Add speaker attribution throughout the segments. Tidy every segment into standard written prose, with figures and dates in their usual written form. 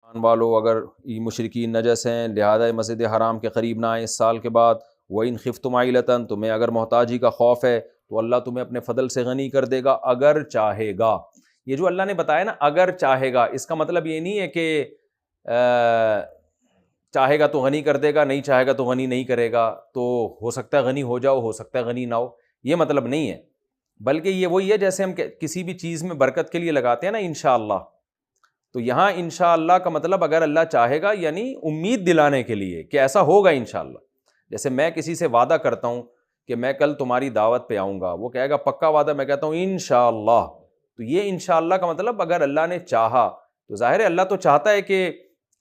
Speaker 1: ایمان والو اگر مشرکین نجس ہیں لہذا مسجد حرام کے قریب نہ آئیں اس سال کے بعد، وَإِنْ خِفْتُمْ عَيْلَةً تمہیں اگر محتاجی کا خوف ہے تو اللہ تمہیں اپنے فضل سے غنی کر دے گا اگر چاہے گا۔ یہ جو اللہ نے بتایا نا اگر چاہے گا، اس کا مطلب یہ نہیں ہے کہ چاہے گا تو غنی کر دے گا، نہیں چاہے گا تو غنی نہیں کرے گا، تو ہو سکتا ہے غنی ہو جاؤ، ہو سکتا ہے غنی نہ ہو، یہ مطلب نہیں ہے، بلکہ یہ وہی ہے جیسے ہم کسی بھی چیز میں برکت کے لیے لگاتے ہیں نا انشاءاللہ، تو یہاں انشاءاللہ کا مطلب اگر اللہ چاہے گا یعنی امید دلانے کے لیے کہ ایسا ہوگا انشاءاللہ۔ جیسے میں کسی سے وعدہ کرتا ہوں کہ میں کل تمہاری دعوت پہ آؤں گا، وہ کہے گا پکا وعدہ، میں کہتا ہوں انشاءاللہ، تو یہ انشاءاللہ کا مطلب اگر اللہ نے چاہا، تو ظاہر ہے اللہ تو چاہتا ہے کہ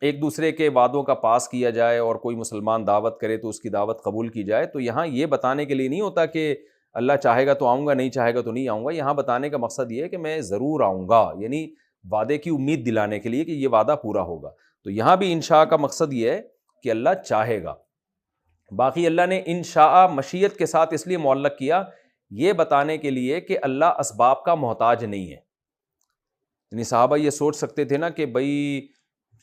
Speaker 1: ایک دوسرے کے وعدوں کا پاس کیا جائے اور کوئی مسلمان دعوت کرے تو اس کی دعوت قبول کی جائے، تو یہاں یہ بتانے کے لیے نہیں ہوتا کہ اللہ چاہے گا تو آؤں گا، نہیں چاہے گا تو نہیں آؤں گا، یہاں بتانے کا مقصد یہ ہے کہ میں ضرور آؤں گا، یعنی وعدے کی امید دلانے کے لیے کہ یہ وعدہ پورا ہوگا۔ تو یہاں بھی انشاء کا مقصد یہ ہے کہ اللہ چاہے گا۔ باقی اللہ نے انشاء مشیت کے ساتھ اس لیے معلق کیا، یہ بتانے کے لیے کہ اللہ اسباب کا محتاج نہیں ہے۔ یعنی صحابہ یہ سوچ سکتے تھے نا کہ بھائی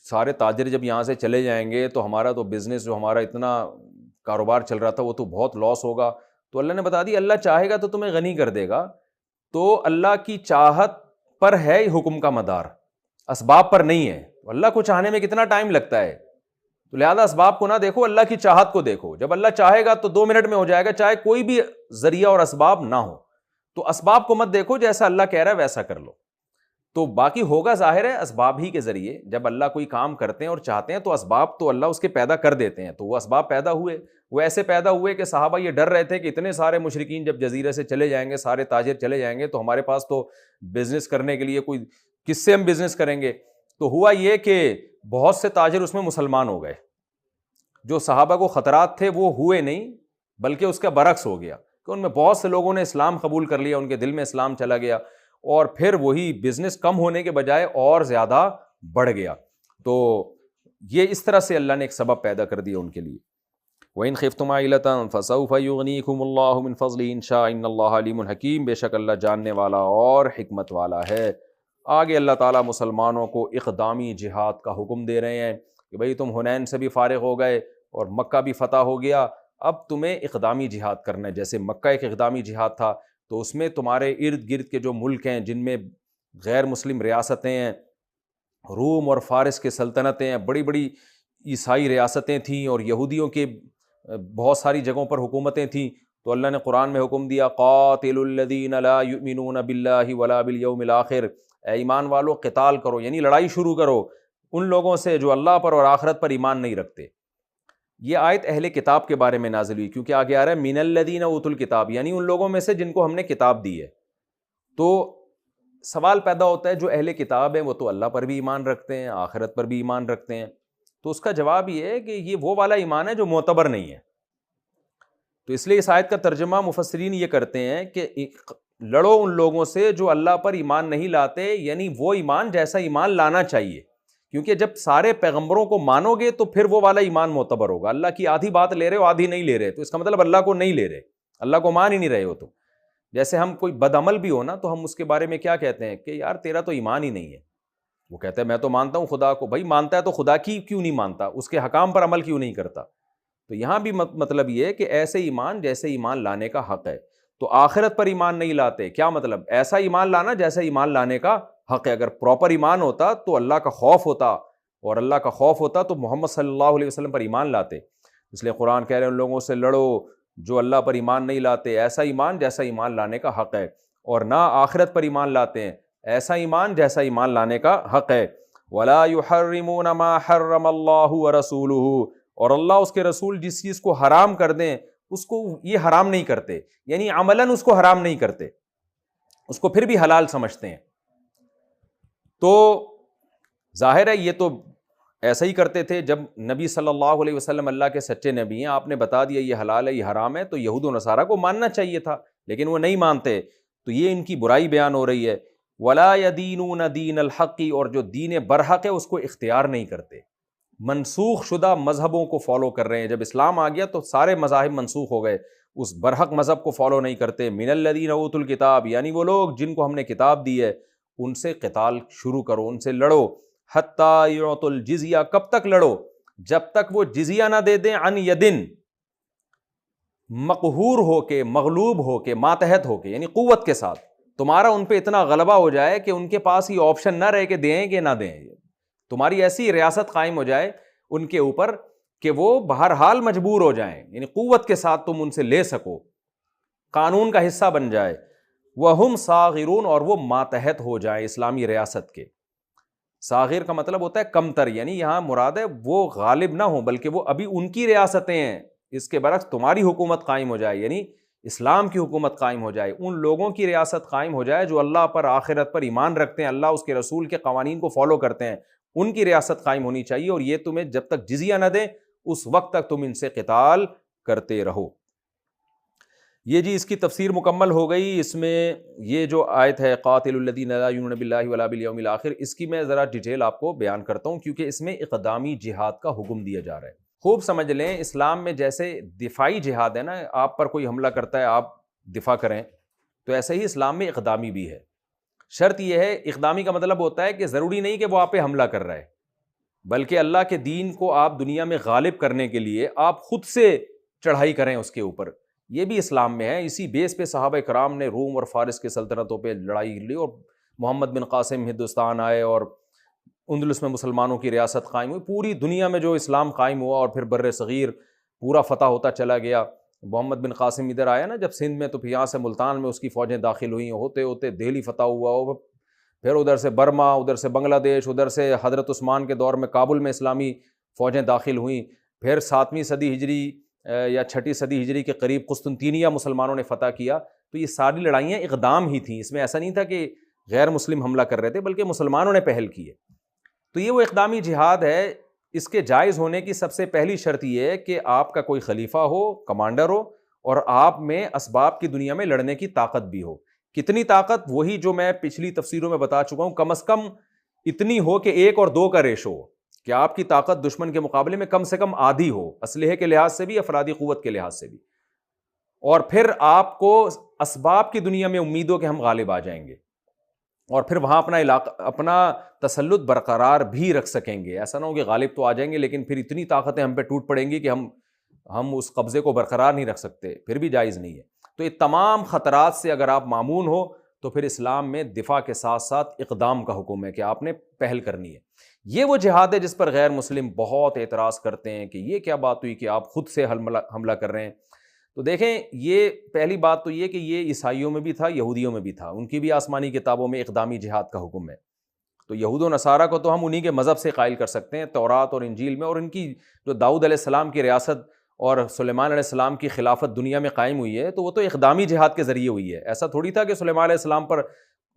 Speaker 1: سارے تاجر جب یہاں سے چلے جائیں گے تو ہمارا تو بزنس جو ہمارا اتنا کاروبار چل رہا تھا وہ تو بہت لاس ہوگا، تو اللہ نے بتا دی اللہ چاہے گا تو تمہیں غنی کر دے گا۔ تو اللہ کی چاہت پر ہے حکم کا مدار، اسباب پر نہیں ہے۔ اللہ کو چاہنے میں کتنا ٹائم لگتا ہے، تو لہذا اسباب کو نہ دیکھو، اللہ کی چاہت کو دیکھو۔ جب اللہ چاہے گا تو 2 منٹ میں ہو جائے گا، چاہے کوئی بھی ذریعہ اور اسباب نہ ہو۔ تو اسباب کو مت دیکھو، جیسا اللہ کہہ رہا ہے ویسا کر لو، تو باقی ہوگا ظاہر ہے اسباب ہی کے ذریعے۔ جب اللہ کوئی کام کرتے ہیں اور چاہتے ہیں تو اسباب تو اللہ اس کے پیدا کر دیتے ہیں، تو وہ اسباب پیدا ہوئے، وہ ایسے پیدا ہوئے کہ صحابہ یہ ڈر رہے تھے کہ اتنے سارے مشرکین جب جزیرے سے چلے جائیں گے، سارے تاجر چلے جائیں گے، تو ہمارے پاس تو بزنس کرنے کے لیے کوئی، کس سے ہم بزنس کریں گے؟ تو ہوا یہ کہ بہت سے تاجر اس میں مسلمان ہو گئے، جو صحابہ کو خطرات تھے وہ ہوئے نہیں، بلکہ اس کا برعکس ہو گیا کہ ان میں بہت سے لوگوں نے اسلام قبول کر لیا، ان کے دل میں اسلام چلا گیا، اور پھر وہی بزنس کم ہونے کے بجائے اور زیادہ بڑھ گیا۔ تو یہ اس طرح سے اللہ نے ایک سبب پیدا کر دیا ان کے لیے۔ وَإِنْ خِفْتُمْ عَيْلَةً فَسَوْفَ يُغْنِيكُمُ اللَّهُ مِنْ فَضْلِهِ إِنْ شَاءَ إِنَّ اللَّهَ عَلِيمٌ حَكِيمٌ، بے شک اللہ جاننے والا اور حکمت والا ہے۔ آگے اللہ تعالیٰ مسلمانوں کو اقدامی جہاد کا حکم دے رہے ہیں کہ بھئی تم حنین سے بھی فارغ ہو گئے اور مکہ بھی فتح ہو گیا، اب تمہیں اقدامی جہاد کرنا ہے۔ جیسے مکہ ایک اقدامی جہاد تھا، تو اس میں تمہارے ارد گرد کے جو ملک ہیں جن میں غیر مسلم ریاستیں ہیں، روم اور فارس کے سلطنتیں ہیں، بڑی بڑی عیسائی ریاستیں تھیں، اور یہودیوں کے بہت ساری جگہوں پر حکومتیں تھیں، تو اللہ نے قرآن میں حکم دیا قاتلوا الذین لا یؤمنون باللہ ولا بالیوم الآخر، اے ایمان والو قتال کرو، یعنی لڑائی شروع کرو ان لوگوں سے جو اللہ پر اور آخرت پر ایمان نہیں رکھتے۔ یہ آیت اہل کتاب کے بارے میں نازل ہوئی، کیونکہ آگے آ رہا ہے من الذین اوتوا الکتاب، یعنی ان لوگوں میں سے جن کو ہم نے کتاب دی ہے۔ تو سوال پیدا ہوتا ہے جو اہل کتاب ہیں وہ تو اللہ پر بھی ایمان رکھتے ہیں، آخرت پر بھی ایمان رکھتے ہیں، تو اس کا جواب یہ ہے کہ یہ وہ والا ایمان ہے جو معتبر نہیں ہے۔ تو اس لیے اس آیت کا ترجمہ مفسرین یہ کرتے ہیں کہ لڑو ان لوگوں سے جو اللہ پر ایمان نہیں لاتے، یعنی وہ ایمان جیسا ایمان لانا چاہیے، کیونکہ جب سارے پیغمبروں کو مانو گے تو پھر وہ والا ایمان معتبر ہوگا۔ اللہ کی آدھی بات لے رہے ہو آدھی نہیں لے رہے، تو اس کا مطلب اللہ کو نہیں لے رہے، اللہ کو مان ہی نہیں رہے ہو تم۔ جیسے ہم کوئی بد عمل بھی ہو نا تو ہم اس کے بارے میں کیا کہتے ہیں کہ یار تیرا تو ایمان ہی نہیں ہے، وہ کہتا ہے میں تو مانتا ہوں خدا کو، بھائی مانتا ہے تو خدا کی کیوں نہیں مانتا، اس کے حکام پر عمل کیوں نہیں کرتا؟ تو یہاں بھی مطلب یہ ہے کہ ایسے ایمان جیسے ایمان لانے کا حق ہے۔ تو آخرت پر ایمان نہیں لاتے، کیا مطلب؟ ایسا ایمان لانا جیسا ایمان لانے کا حق ہے۔ اگر پراپر ایمان ہوتا تو اللہ کا خوف ہوتا، اور اللہ کا خوف ہوتا تو محمد صلی اللہ علیہ وسلم پر ایمان لاتے۔ اس لیے قرآن کہہ رہے ہیں ان لوگوں سے لڑو جو اللہ پر ایمان نہیں لاتے، ایسا ایمان جیسا ایمان لانے کا حق ہے، اور نہ آخرت پر ایمان لاتے ہیں، ایسا ایمان جیسا ایمان لانے کا حق ہے۔ وَلَا يُحَرِّمُونَ مَا حَرَّمَ اللَّهُ وَرَسُولُهُ، اور اللہ اس کے رسول جس چیز کو حرام کر دیں اس کو یہ حرام نہیں کرتے، یعنی عملاً اس کو حرام نہیں کرتے، اس کو پھر بھی حلال سمجھتے ہیں۔ تو ظاہر ہے یہ تو ایسا ہی کرتے تھے جب نبی صلی اللہ علیہ وسلم اللہ کے سچے نبی ہیں، آپ نے بتا دیا یہ حلال ہے یہ حرام ہے، تو یہود و نصارہ کو ماننا چاہیے تھا، لیکن وہ نہیں مانتے، تو یہ ان کی برائی بیان ہو رہی ہے۔ وَلَا يَدِينُونَ دِينَ الْحَقِّ، اور جو دین برحق ہے اس کو اختیار نہیں کرتے، منسوخ شدہ مذہبوں کو فالو کر رہے ہیں۔ جب اسلام آ گیا تو سارے مذاہب منسوخ ہو گئے، اس برحق مذہب کو فالو نہیں کرتے۔ من الذین اوتوا الکتاب، یعنی وہ لوگ جن کو ہم نے کتاب دی ہے، ان سے قتال شروع کرو، ان سے لڑو، حتیٰ یعطوا الجزیہ، کب تک لڑو؟ جب تک وہ جزیہ نہ دے دیں، عن یدن، مقہور ہو کے، مغلوب ہو کے، ماتحت ہو کے، یعنی قوت کے ساتھ تمہارا ان پہ اتنا غلبہ ہو جائے کہ ان کے پاس یہ آپشن نہ رہے کہ دیں کہ نہ دیں، تمہاری ایسی ریاست قائم ہو جائے ان کے اوپر کہ وہ بہرحال مجبور ہو جائیں، یعنی قوت کے ساتھ تم ان سے لے سکو، قانون کا حصہ بن جائے، وہم صاغرون، اور وہ ماتحت ہو جائیں اسلامی ریاست کے۔ صاغر کا مطلب ہوتا ہے کمتر، یعنی یہاں مراد ہے وہ غالب نہ ہوں بلکہ وہ ابھی ان کی ریاستیں ہیں، اس کے برعکس تمہاری حکومت قائم ہو جائے، یعنی اسلام کی حکومت قائم ہو جائے، ان لوگوں کی ریاست قائم ہو جائے جو اللہ پر، آخرت پر ایمان رکھتے ہیں، اللہ اس کے رسول کے قوانین کو فالو کرتے ہیں، ان کی ریاست قائم ہونی چاہیے، اور یہ تمہیں جب تک جزیہ نہ دیں اس وقت تک تم ان سے قتال کرتے رہو۔ یہ جی اس کی تفسیر مکمل ہو گئی۔ اس میں یہ جو آیت ہے قاتل الذین لا یؤمنون باللہ ولا بالیوم الآخر، اس کی میں ذرا ڈیٹیل آپ کو بیان کرتا ہوں کیونکہ اس میں اقدامی جہاد کا حکم دیا جا رہا ہے۔ خوب سمجھ لیں، اسلام میں جیسے دفاعی جہاد ہے نا، آپ پر کوئی حملہ کرتا ہے آپ دفاع کریں، تو ایسے ہی اسلام میں اقدامی بھی ہے۔ شرط یہ ہے، اقدامی کا مطلب ہوتا ہے کہ ضروری نہیں کہ وہ آپ پہ حملہ کر رہا ہے، بلکہ اللہ کے دین کو آپ دنیا میں غالب کرنے کے لیے آپ خود سے چڑھائی کریں اس کے اوپر، یہ بھی اسلام میں ہے۔ اسی بیس پہ صحابہ کرام نے روم اور فارس کے سلطنتوں پہ لڑائی لی، اور محمد بن قاسم ہندوستان آئے اور اندلس میں مسلمانوں کی ریاست قائم ہوئی، پوری دنیا میں جو اسلام قائم ہوا، اور پھر بر صغیر پورا فتح ہوتا چلا گیا۔ محمد بن قاسم ادھر آیا نا جب سندھ میں، تو پھر یہاں سے ملتان میں اس کی فوجیں داخل ہوئیں، ہوتے ہوتے دہلی فتح ہوا، پھر ادھر سے برما، ادھر سے بنگلہ دیش، ادھر سے حضرت عثمان کے دور میں کابل میں اسلامی فوجیں داخل ہوئیں، پھر 7ویں صدی ہجری یا 6ٹھی صدی ہجری کے قریب قسطنطینیہ مسلمانوں نے فتح کیا۔ تو یہ ساری لڑائیاں اقدام ہی تھیں، اس میں ایسا نہیں تھا کہ غیر مسلم حملہ کر رہے تھے بلکہ مسلمانوں نے پہل کی ہے۔ تو یہ وہ اقدامی جہاد ہے۔ اس کے جائز ہونے کی سب سے پہلی شرط یہ ہے کہ آپ کا کوئی خلیفہ ہو، کمانڈر ہو، اور آپ میں اسباب کی دنیا میں لڑنے کی طاقت بھی ہو۔ کتنی طاقت؟ وہی جو میں پچھلی تفسیروں میں بتا چکا ہوں، کم از کم اتنی ہو کہ 1 اور 2 کا ریشو ہو، کہ آپ کی طاقت دشمن کے مقابلے میں کم سے کم آدھی ہو، اسلحے کے لحاظ سے بھی، افرادی قوت کے لحاظ سے بھی، اور پھر آپ کو اسباب کی دنیا میں امید ہو کہ ہم غالب آ جائیں گے، اور پھر وہاں اپنا تسلط برقرار بھی رکھ سکیں گے۔ ایسا نہ ہو کہ غالب تو آ جائیں گے لیکن پھر اتنی طاقتیں ہم پہ ٹوٹ پڑیں گی کہ ہم اس قبضے کو برقرار نہیں رکھ سکتے، پھر بھی جائز نہیں ہے۔ تو یہ تمام خطرات سے اگر آپ مامون ہو تو پھر اسلام میں دفاع کے ساتھ ساتھ اقدام کا حکم ہے کہ آپ نے پہل کرنی ہے۔ یہ وہ جہاد ہے جس پر غیر مسلم بہت اعتراض کرتے ہیں کہ یہ کیا بات ہوئی کہ آپ خود سے حملہ کر رہے ہیں۔ تو دیکھیں، یہ پہلی بات تو یہ کہ یہ عیسائیوں میں بھی تھا، یہودیوں میں بھی تھا، ان کی بھی آسمانی کتابوں میں اقدامی جہاد کا حکم ہے۔ تو یہود و نصارہ کو تو ہم انہی کے مذہب سے قائل کر سکتے ہیں، تورات اور انجیل میں، اور ان کی جو داؤد علیہ السلام کی ریاست اور سلیمان علیہ السلام کی خلافت دنیا میں قائم ہوئی ہے، تو وہ تو اقدامی جہاد کے ذریعے ہوئی ہے۔ ایسا تھوڑی تھا کہ سلیمان علیہ السلام پر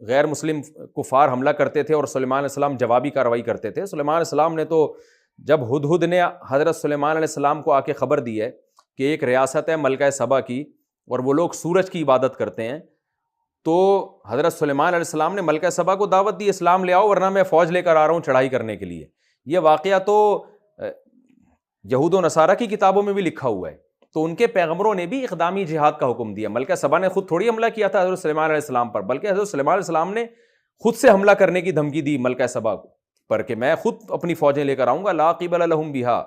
Speaker 1: غیر مسلم کفار حملہ کرتے تھے اور سلیمان علیہ السلام جوابی کارروائی کرتے تھے۔ سلیمان علیہ السلام نے تو، جب ہدہد نے حضرت سلیمان علیہ السلام کو آ کے خبر دی ہے کہ ایک ریاست ہے ملکہ سبا کی اور وہ لوگ سورج کی عبادت کرتے ہیں، تو حضرت سلیمان علیہ السلام نے ملکہ سبا کو دعوت دی، اسلام لے آؤ ورنہ میں فوج لے کر آ رہا ہوں چڑھائی کرنے کے لیے۔ یہ واقعہ تو یہود و نصارہ کی کتابوں میں بھی لکھا ہوا ہے۔ تو ان کے پیغمبروں نے بھی اقدامی جہاد کا حکم دیا۔ ملکہ سبا نے خود تھوڑی حملہ کیا تھا حضرت سلیمان علیہ السلام پر، بلکہ حضرت سلیمان علیہ السلام نے خود سے حملہ کرنے کی دھمکی دی ملکہ سبا پر کہ میں خود اپنی فوجیں لے کر آؤں گا، لا قبل لہم بہا،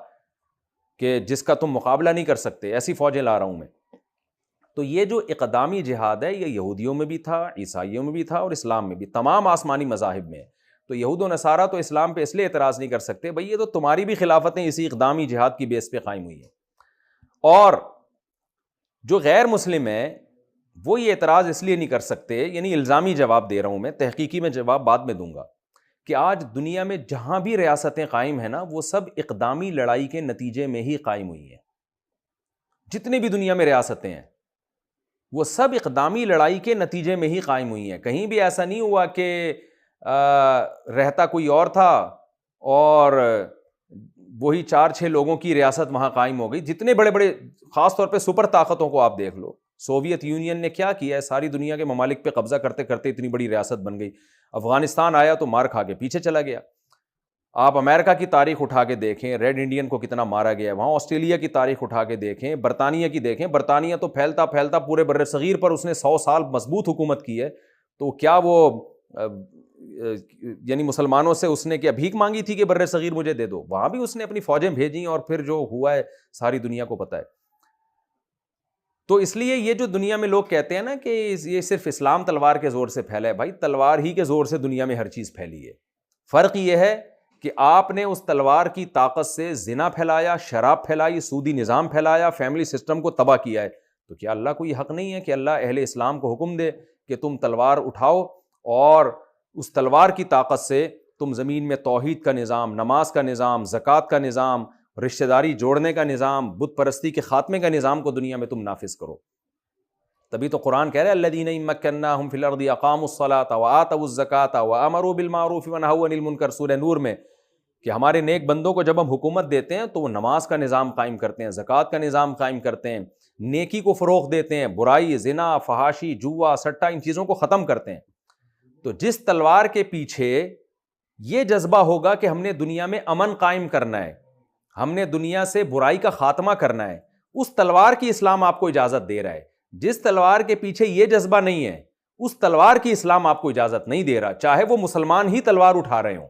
Speaker 1: کہ جس کا تم مقابلہ نہیں کر سکتے، ایسی فوجیں لا رہا ہوں میں۔ تو یہ جو اقدامی جہاد ہے یہ یہودیوں میں بھی تھا، عیسائیوں میں بھی تھا، اور اسلام میں بھی، تمام آسمانی مذاہب میں ہے۔ تو یہود و نصارہ تو اسلام پہ اس لیے اعتراض نہیں کر سکتے، بھئی یہ تو تمہاری بھی خلافتیں اسی اقدامی جہاد کی بیس پہ قائم ہوئی ہیں۔ اور جو غیر مسلم ہیں وہ یہ اعتراض اس لیے نہیں کر سکتے، یعنی الزامی جواب دے رہا ہوں میں، تحقیقی میں جواب بعد میں دوں گا، کہ آج دنیا میں جہاں بھی ریاستیں قائم ہیں نا، وہ سب اقدامی لڑائی کے نتیجے میں ہی قائم ہوئی ہیں۔ جتنی بھی دنیا میں ریاستیں ہیں وہ سب اقدامی لڑائی کے نتیجے میں ہی قائم ہوئی ہیں۔ کہیں بھی ایسا نہیں ہوا کہ رہتا کوئی اور تھا اور وہی 4-6 لوگوں کی ریاست وہاں قائم ہو گئی۔ جتنے بڑے بڑے، خاص طور پہ سپر طاقتوں کو آپ دیکھ لو، سوویت یونین نے کیا کیا ہے، ساری دنیا کے ممالک پہ قبضہ کرتے کرتے اتنی بڑی ریاست بن گئی۔ افغانستان آیا تو مار کھا کے پیچھے چلا گیا۔ آپ امریکہ کی تاریخ اٹھا کے دیکھیں، ریڈ انڈین کو کتنا مارا گیا، وہاں آسٹریلیا کی تاریخ اٹھا کے دیکھیں، برطانیہ کی دیکھیں، برطانیہ تو پھیلتا پھیلتا پورے بر صغیر پر اس نے 100 سال مضبوط حکومت کی ہے، تو کیا وہ یعنی مسلمانوں سے اس نے کیا بھیک مانگی تھی کہ بر صغیر مجھے دے دو؟ وہاں بھی اس نے اپنی فوجیں بھیجیں اور پھر جو ہوا ہے ساری دنیا کو پتہ ہے۔ تو اس لیے یہ جو دنیا میں لوگ کہتے ہیں نا کہ یہ صرف اسلام تلوار کے زور سے پھیلا ہے، بھائی تلوار ہی کے زور سے دنیا میں ہر چیز پھیلی ہے۔ فرق یہ ہے کہ آپ نے اس تلوار کی طاقت سے زنا پھیلایا، شراب پھیلائی، سودی نظام پھیلایا، فیملی سسٹم کو تباہ کیا ہے، تو کیا اللہ کو یہ حق نہیں ہے کہ اللہ اہل اسلام کو حکم دے کہ تم تلوار اٹھاؤ اور اس تلوار کی طاقت سے تم زمین میں توحید کا نظام، نماز کا نظام، زکوٰۃ کا نظام، رشتہ داری جوڑنے کا نظام، بت پرستی کے خاتمے کا نظام کو دنیا میں تم نافذ کرو؟ تبھی تو قرآن کہہ رہا ہے الذین ان مکناہم فی الارض اقاموا الصلاۃ وآتوا الزکاۃ وامروا بالمعروف ونہوا عن المنکر، سورہ نور میں، کہ ہمارے نیک بندوں کو جب ہم حکومت دیتے ہیں تو وہ نماز کا نظام قائم کرتے ہیں، زکوٰۃ کا نظام قائم کرتے ہیں، نیکی کو فروغ دیتے ہیں، برائی، زنا، فحاشی، جوا، سٹا، ان چیزوں کو ختم کرتے ہیں۔ تو جس تلوار کے پیچھے یہ جذبہ ہوگا کہ ہم نے دنیا میں امن قائم کرنا ہے، ہم نے دنیا سے برائی کا خاتمہ کرنا ہے، اس تلوار کی اسلام آپ کو اجازت دے رہا ہے۔ جس تلوار کے پیچھے یہ جذبہ نہیں ہے، اس تلوار کی اسلام آپ کو اجازت نہیں دے رہا، چاہے وہ مسلمان ہی تلوار اٹھا رہے ہوں۔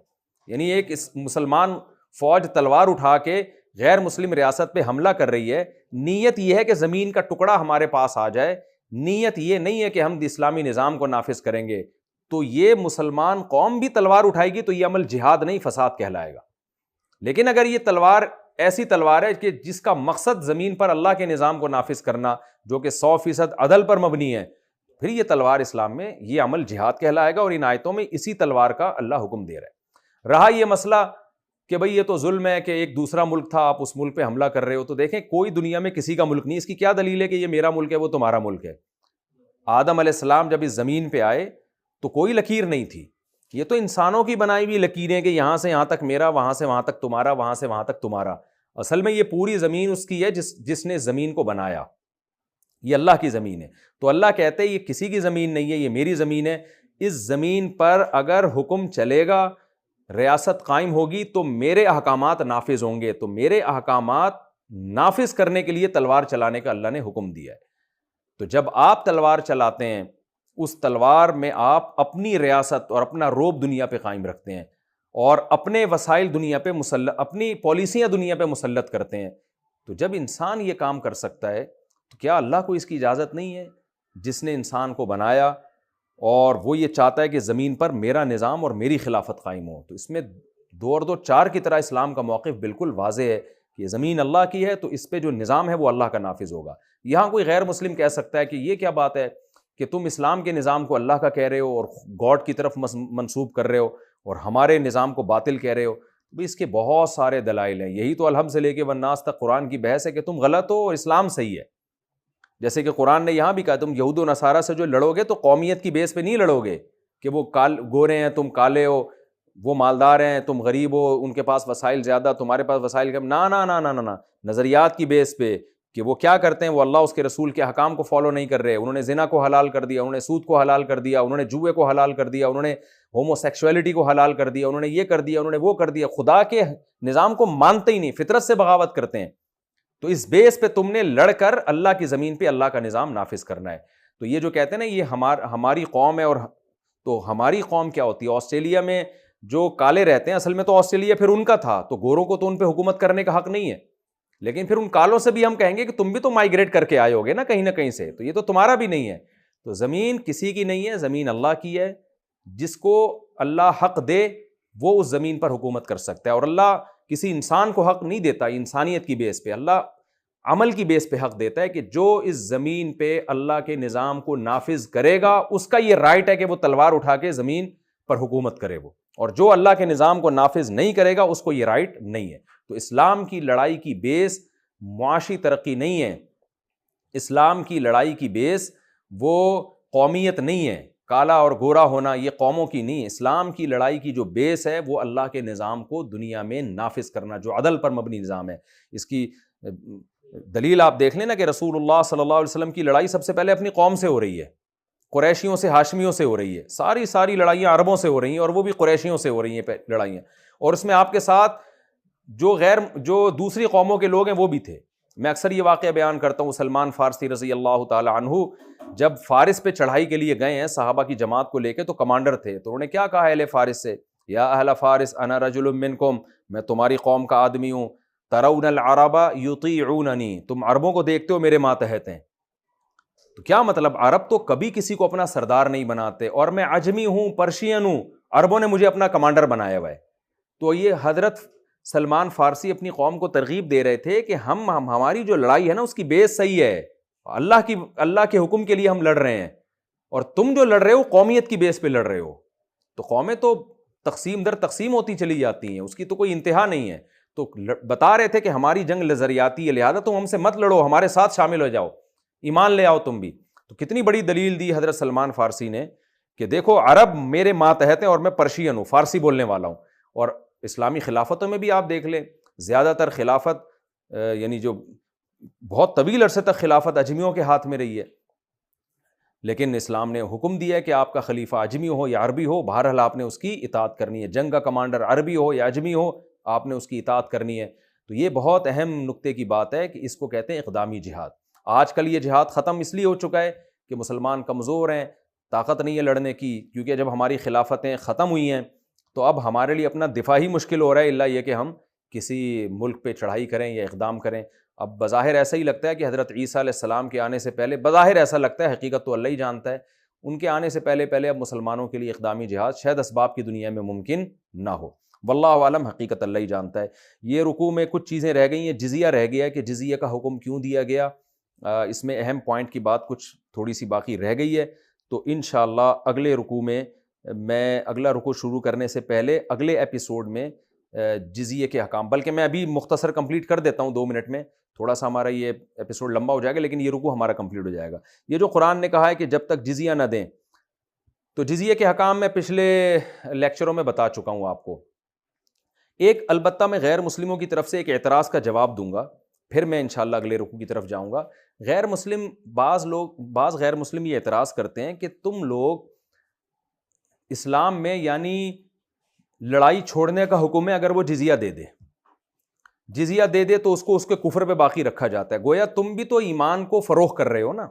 Speaker 1: یعنی ایک مسلمان فوج تلوار اٹھا کے غیر مسلم ریاست پہ حملہ کر رہی ہے، نیت یہ ہے کہ زمین کا ٹکڑا ہمارے پاس آ جائے، نیت یہ نہیں ہے کہ ہم اسلامی نظام کو نافذ کریں گے، تو یہ مسلمان قوم بھی تلوار اٹھائے گی تو یہ عمل جہاد نہیں، فساد کہلائے گا۔ لیکن اگر یہ تلوار ایسی تلوار ہے کہ جس کا مقصد زمین پر اللہ کے نظام کو نافذ کرنا، جو کہ 100% عدل پر مبنی ہے، پھر یہ تلوار اسلام میں یہ عمل جہاد کہلائے گا، اور ان آیتوں میں اسی تلوار کا اللہ حکم دے رہا ہے۔ رہا یہ مسئلہ کہ بھئی یہ تو ظلم ہے کہ ایک دوسرا ملک تھا، آپ اس ملک پہ حملہ کر رہے ہو، تو دیکھیں کوئی دنیا میں کسی کا ملک نہیں، اس کی کیا دلیل ہے کہ یہ میرا ملک ہے وہ تمہارا ملک ہے؟ آدم علیہ السلام جب اس زمین پہ آئے تو کوئی لکیر نہیں تھی، یہ تو انسانوں کی بنائی ہوئی لکیریں کہ یہاں سے یہاں تک میرا، وہاں سے وہاں تک تمہارا، وہاں سے وہاں تک تمہارا۔ اصل میں یہ پوری زمین اس کی ہے جس نے زمین کو بنایا، یہ اللہ کی زمین ہے۔ تو اللہ کہتے ہیں یہ کسی کی زمین نہیں ہے، یہ میری زمین ہے، اس زمین پر اگر حکم چلے گا، ریاست قائم ہوگی تو میرے احکامات نافذ ہوں گے، تو میرے احکامات نافذ کرنے کے لیے تلوار چلانے کا اللہ نے حکم دیا ہے۔ تو جب آپ تلوار چلاتے ہیں، اس تلوار میں آپ اپنی ریاست اور اپنا روب دنیا پہ قائم رکھتے ہیں، اور اپنے وسائل دنیا پہ مسلط، اپنی پالیسیاں دنیا پہ مسلط کرتے ہیں۔ تو جب انسان یہ کام کر سکتا ہے تو کیا اللہ کو اس کی اجازت نہیں ہے، جس نے انسان کو بنایا اور وہ یہ چاہتا ہے کہ زمین پر میرا نظام اور میری خلافت قائم ہو؟ تو اس میں 2 اور 2 4 کی طرح اسلام کا موقف بالکل واضح ہے کہ زمین اللہ کی ہے، تو اس پہ جو نظام ہے وہ اللہ کا نافذ ہوگا۔ یہاں کوئی غیر مسلم کہہ سکتا ہے کہ یہ کیا بات ہے کہ تم اسلام کے نظام کو اللہ کا کہہ رہے ہو اور گاڈ کی طرف منسوب کر رہے ہو اور ہمارے نظام کو باطل کہہ رہے ہو؟ بھی اس کے بہت سارے دلائل ہیں، یہی تو الحمد سے لے کے والناس تک قرآن کی بحث ہے کہ تم غلط ہو اور اسلام صحیح ہے۔ جیسے کہ قرآن نے یہاں بھی کہا تم یہود و نصارہ سے جو لڑو گے تو قومیت کی بیس پہ نہیں لڑو گے کہ وہ گورے ہیں تم کالے ہو، وہ مالدار ہیں تم غریب ہو، ان کے پاس وسائل زیادہ تمہارے پاس وسائل کم، نہ نہ نہ نہ نہ، نظریات کی بیس پہ کہ وہ کیا کرتے ہیں، وہ اللہ اس کے رسول کے احکام کو فالو نہیں کر رہے، انہوں نے زنا کو حلال کر دیا، انہوں نے سود کو حلال کر دیا، انہوں نے جوئے کو حلال کر دیا، انہوں نے ہومو سیکشولیٹی کو حلال کر دیا، انہوں نے یہ کر دیا، انہوں نے وہ کر دیا، خدا کے نظام کو مانتے ہی نہیں، فطرت سے بغاوت کرتے ہیں۔ تو اس بیس پہ تم نے لڑ کر اللہ کی زمین پہ اللہ کا نظام نافذ کرنا ہے۔ تو یہ جو کہتے ہیں نا یہ ہماری قوم ہے، اور تو ہماری قوم کیا ہوتی ہے؟ آسٹریلیا میں جو کالے رہتے ہیں، اصل میں تو آسٹریلیا پھر ان کا تھا، تو گوروں کو تو ان پہ حکومت کرنے کا حق نہیں ہے، لیکن پھر ان کالوں سے بھی ہم کہیں گے کہ تم بھی تو مائیگریٹ کر کے آئے ہوگے نا کہیں نہ کہیں سے، تو یہ تو تمہارا بھی نہیں ہے۔ تو زمین کسی کی نہیں ہے، زمین اللہ کی ہے، جس کو اللہ حق دے وہ اس زمین پر حکومت کر سکتا ہے، اور اللہ کسی انسان کو حق نہیں دیتا انسانیت کی بیس پہ، اللہ عمل کی بیس پہ حق دیتا ہے کہ جو اس زمین پہ اللہ کے نظام کو نافذ کرے گا اس کا یہ رائٹ ہے کہ وہ تلوار اٹھا کے زمین پر حکومت کرے وہ، اور جو اللہ کے نظام کو نافذ نہیں کرے گا اس کو یہ رائٹ نہیں ہے۔ تو اسلام کی لڑائی کی بیس معاشی ترقی نہیں ہے، اسلام کی لڑائی کی بیس وہ قومیت نہیں ہے، کالا اور گورا ہونا یہ قوموں کی نہیں ہے، اسلام کی لڑائی کی جو بیس ہے وہ اللہ کے نظام کو دنیا میں نافذ کرنا، جو عدل پر مبنی نظام ہے۔ اس کی دلیل آپ دیکھ لیں نا کہ رسول اللہ صلی اللہ علیہ وسلم کی لڑائی سب سے پہلے اپنی قوم سے ہو رہی ہے، قریشیوں سے، ہاشمیوں سے ہو رہی ہے، ساری لڑائیاں عربوں سے ہو رہی ہیں، اور وہ بھی قریشیوں سے ہو رہی ہیں لڑائیاں، اور اس میں آپ کے ساتھ جو دوسری قوموں کے لوگ ہیں وہ بھی تھے، میں اکثر یہ واقعہ بیان کرتا ہوں، سلمان فارسی رضی اللہ تعالی عنہ جب فارس پہ چڑھائی کے لیے گئے ہیں صحابہ کی جماعت کو لے کے، تو کمانڈر تھے، تو انہوں نے کیا کہا اہل فارس سے، یا اہل فارس انا رجل منکم، میں تمہاری قوم کا آدمی ہوں، ترون العرب یطیعوننی، تم عربوں کو دیکھتے ہو میرے ماتحت ہیں۔ تو کیا مطلب، عرب تو کبھی کسی کو اپنا سردار نہیں بناتے، اور میں عجمی ہوں، پرشین ہوں، عربوں نے مجھے اپنا کمانڈر بنایا ہوا ہے۔ تو یہ حضرت سلمان فارسی اپنی قوم کو ترغیب دے رہے تھے کہ ہماری جو لڑائی ہے نا اس کی بیس صحیح ہے، اللہ کے حکم کے لیے ہم لڑ رہے ہیں، اور تم جو لڑ رہے ہو قومیت کی بیس پہ لڑ رہے ہو۔ تو قومیں تو تقسیم در تقسیم ہوتی چلی جاتی ہیں، اس کی تو کوئی انتہا نہیں ہے۔ تو بتا رہے تھے کہ ہماری جنگ نظریاتی ہے، لہذا تم ہم سے مت لڑو، ہمارے ساتھ شامل ہو جاؤ، ایمان لے آؤ تم بھی۔ تو کتنی بڑی دلیل دی حضرت سلمان فارسی نے کہ دیکھو عرب میرے ماتحت ہیں اور میں پرشین ہوں، فارسی بولنے والا ہوں۔ اور اسلامی خلافتوں میں بھی آپ دیکھ لیں، زیادہ تر خلافت یعنی جو بہت طویل عرصے تک خلافت اجمیوں کے ہاتھ میں رہی ہے، لیکن اسلام نے حکم دیا ہے کہ آپ کا خلیفہ اجمی ہو یا عربی ہو، بہرحال آپ نے اس کی اطاعت کرنی ہے، جنگ کا کمانڈر عربی ہو یا اجمی ہو آپ نے اس کی اطاعت کرنی ہے۔ تو یہ بہت اہم نقطے کی بات ہے کہ اس کو کہتے ہیں اقدامی جہاد۔ آج کل یہ جہاد ختم اس لیے ہو چکا ہے کہ مسلمان کمزور ہیں، طاقت نہیں ہے لڑنے کی، کیونکہ جب ہماری خلافتیں ختم ہوئی ہیں تو اب ہمارے لیے اپنا دفاع ہی مشکل ہو رہا ہے، الا یہ کہ ہم کسی ملک پہ چڑھائی کریں یا اقدام کریں۔ اب بظاہر ایسا ہی لگتا ہے کہ حضرت عیسیٰ علیہ السلام کے آنے سے پہلے، بظاہر ایسا لگتا ہے، حقیقت تو اللہ ہی جانتا ہے، ان کے آنے سے پہلے اب مسلمانوں کے لیے اقدامی جہاد شاید اسباب کی دنیا میں ممکن نہ ہو، واللہ عالم، حقیقت اللہ ہی جانتا ہے۔ یہ رکوع میں کچھ چیزیں رہ گئی ہیں، جزیہ رہ گیا ہے کہ جزیہ کا حکم کیوں دیا گیا، اس میں اہم پوائنٹ کی بات کچھ تھوڑی سی باقی رہ گئی ہے۔ تو انشاءاللہ اگلے رکوع میں، میں اگلا رکوع شروع کرنے سے پہلے اگلے ایپیسوڈ میں جزیے کے حکام، بلکہ میں ابھی مختصر کمپلیٹ کر دیتا ہوں 2 منٹ میں، تھوڑا سا ہمارا یہ ایپیسوڈ لمبا ہو جائے گا لیکن یہ رکوع ہمارا کمپلیٹ ہو جائے گا۔ یہ جو قرآن نے کہا ہے کہ جب تک جزیہ نہ دیں، تو جزیے کے حکام میں پچھلے لیکچروں میں بتا چکا ہوں آپ کو۔ ایک البتہ میں غیر مسلموں کی طرف سے ایک اعتراض کا جواب دوں گا، پھر میں انشاءاللہ اگلے رکوع کی طرف جاؤں گا۔ بعض غیر مسلم یہ اعتراض کرتے ہیں کہ تم لوگ اسلام میں یعنی لڑائی چھوڑنے کا حکم ہے اگر وہ جزیہ دے دے تو اس کو اس کے کفر پہ باقی رکھا جاتا ہے، گویا تم بھی تو ایمان کو فروغ کر رہے ہو نا،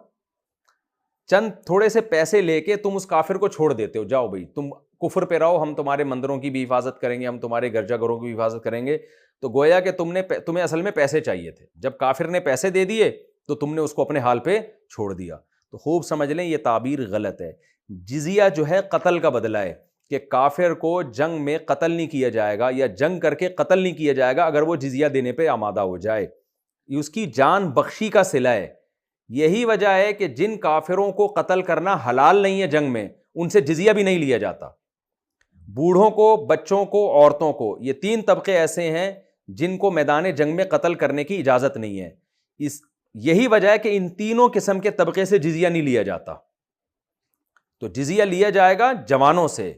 Speaker 1: چند تھوڑے سے پیسے لے کے تم اس کافر کو چھوڑ دیتے ہو، جاؤ بھائی تم کفر پہ رہو، ہم تمہارے مندروں کی بھی حفاظت کریں گے، ہم تمہارے گرجا گھروں کی بھی حفاظت کریں گے۔ تو گویا کہ تمہیں اصل میں پیسے چاہیے تھے، جب کافر نے پیسے دے دیے تو تم نے اس کو اپنے حال پہ چھوڑ دیا۔ تو خوب سمجھ لیں یہ تعبیر غلط ہے۔ جزیہ جو ہے قتل کا بدلہ ہے، کہ کافر کو جنگ میں قتل نہیں کیا جائے گا یا جنگ کر کے قتل نہیں کیا جائے گا اگر وہ جزیہ دینے پہ آمادہ ہو جائے، یہ اس کی جان بخشی کا صلہ ہے۔ یہی وجہ ہے کہ جن کافروں کو قتل کرنا حلال نہیں ہے جنگ میں، ان سے جزیہ بھی نہیں لیا جاتا، بوڑھوں کو، بچوں کو، عورتوں کو، یہ 3 طبقے ایسے ہیں جن کو میدان جنگ میں قتل کرنے کی اجازت نہیں ہے۔ یہی وجہ ہے کہ ان تینوں قسم کے طبقے سے جزیہ نہیں لیا جاتا۔ تو جزیہ لیا جائے گا جوانوں سے،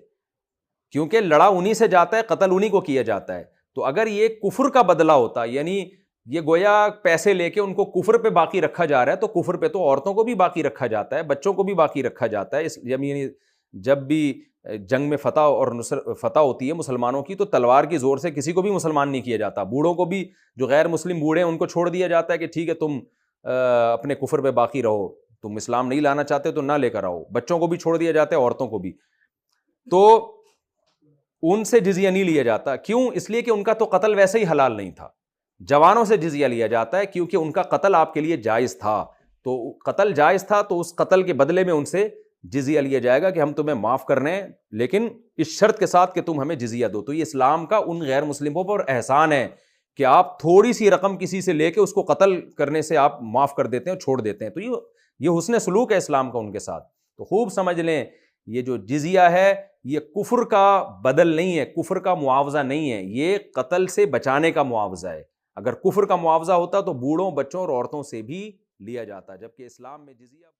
Speaker 1: کیونکہ لڑا انہی سے جاتا ہے، قتل انہی کو کیا جاتا ہے۔ تو اگر یہ کفر کا بدلہ ہوتا، یعنی یہ گویا پیسے لے کے ان کو کفر پہ باقی رکھا جا رہا ہے، تو کفر پہ تو عورتوں کو بھی باقی رکھا جاتا ہے، بچوں کو بھی باقی رکھا جاتا ہے۔ یعنی جب بھی جنگ میں فتح ہوتی ہے مسلمانوں کی، تو تلوار کی زور سے کسی کو بھی مسلمان نہیں کیا جاتا، بوڑھوں کو بھی، جو غیر مسلم بوڑھے ہیں ان کو چھوڑ دیا جاتا ہے کہ ٹھیک ہے تم اپنے کفر پہ باقی رہو، تم اسلام نہیں لانا چاہتے تو نہ لے کر آؤ، بچوں کو بھی چھوڑ دیا جاتا ہے، عورتوں کو بھی۔ تو ان سے جزیہ نہیں لیا جاتا، کیوں؟ اس لیے کہ ان کا تو قتل ویسے ہی حلال نہیں تھا۔ جوانوں سے جزیہ لیا جاتا ہے کیونکہ ان کا قتل آپ کے لیے جائز تھا، تو قتل جائز تھا تو اس قتل کے بدلے میں ان سے جزیہ لیا جائے گا کہ ہم تمہیں معاف کر رہے ہیں، لیکن اس شرط کے ساتھ کہ تم ہمیں جزیہ دو۔ تو یہ اسلام کا ان غیر مسلموں پر احسان ہے کہ آپ تھوڑی سی رقم کسی سے لے کے اس کو قتل کرنے سے آپ معاف کر دیتے ہیں، چھوڑ دیتے ہیں۔ تو یہ حسن سلوک ہے اسلام کا ان کے ساتھ۔ تو خوب سمجھ لیں یہ جو جزیہ ہے یہ کفر کا بدل نہیں ہے، کفر کا معاوضہ نہیں ہے، یہ قتل سے بچانے کا معاوضہ ہے۔ اگر کفر کا معاوضہ ہوتا تو بوڑھوں، بچوں اور عورتوں سے بھی لیا جاتا، جبکہ اسلام میں جزیہ